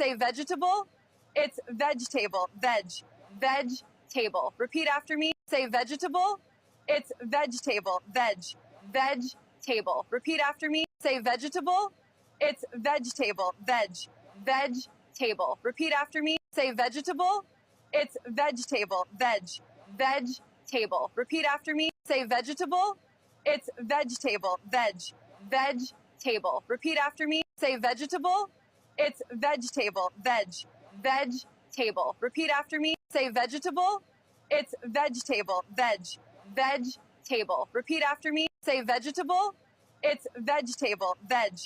Say vegetable. It's vegetable. Veg. Veg. Table. Repeat after me. Say vegetable. It's vegetable. Veg. Veg. Table. Repeat after me. Say vegetable. It's vegetable. Veg. Veg. Table. Repeat after me. Say vegetable. It's vegetable. Veg. Veg. Table. Repeat after me. Say vegetable. It's vegetable. Veg. Veg. Table. Repeat after me. Say vegetable. It's vegetable. Veg. Veg. Table. Repeat after me. Say vegetable. It's vegetable. Veg. Veg. Table. Repeat after me. Say vegetable. It's vegetable. Veg.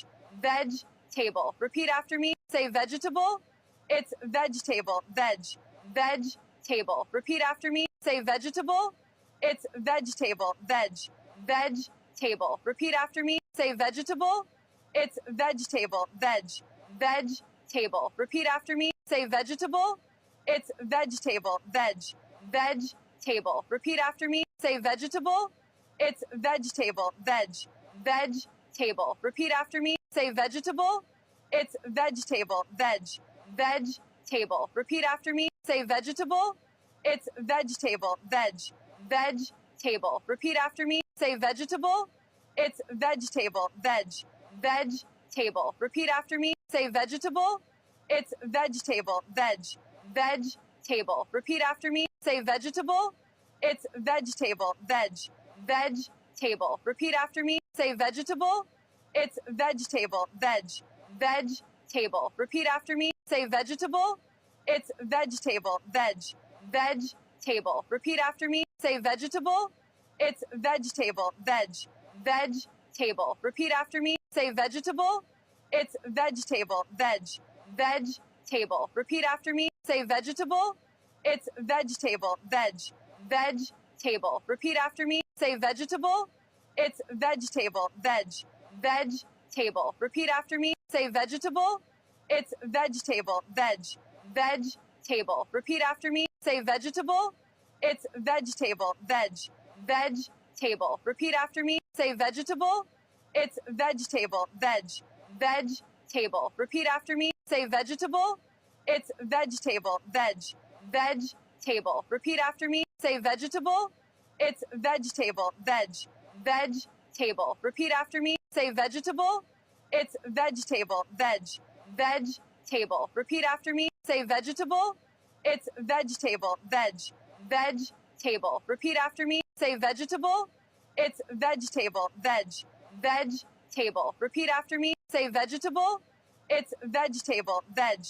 Veg. Table. Repeat after me. Say vegetable. It's vegetable. Veg. Veg. Table. Repeat after me. Say vegetable. It's vegetable. Veg. Veg. Table. Repeat after me. Say vegetable. It's vegetable. Veg. Veg. Table. Repeat after me. Say vegetable. It's vegetable. Veg. Veg. Table. Repeat after me. Say vegetable. It's vegetable. Veg. Veg. Table. Repeat after me. Say vegetable. It's vegetable. Veg. Veg. Table. Repeat after me. Say vegetable. It's vegetable. Veg. Veg. Table. Repeat after me. Say vegetable. It's vegetable. Veg. Veg. Table. Repeat after me. Say vegetable. It's vegetable. Veg. Veg. Table. Repeat after me. Say vegetable. It's vegetable. Veg. Veg. Table. Repeat after me. Say vegetable. It's vegetable. Veg. Veg. Table. Repeat after me. Say vegetable. It's vegetable. Veg. Veg. Table. Repeat after me. Say vegetable. It's vegetable. Veg. Veg. Table. Repeat after me. Say vegetable. It's vegetable. Veg. Veg. Table. Repeat after me. Say vegetable. It's vegetable. Veg. Veg. Table. Repeat after me. Say vegetable. It's vegetable. Veg. Veg. Table. Repeat after me. Say vegetable. It's vegetable. Veg. Veg. Table. Repeat after me. Say vegetable. It's vegetable. Veg. Veg. Table. Repeat after me. Say vegetable. It's vegetable. Veg. Veg. Table. Repeat after me. Say vegetable. It's vegetable. Veg. Veg. Table. Repeat after me. Say vegetable. It's vegetable. Veg. Veg. Table. Repeat after me. Say vegetable. It's vegetable. Veg. Veg. Table. Repeat after me. Say vegetable. It's vegetable. Veg. Veg. Table. Repeat after me. Say vegetable. It's vegetable. Veg. Veg. Table. Repeat after me. Say vegetable. It's vegetable. Veg.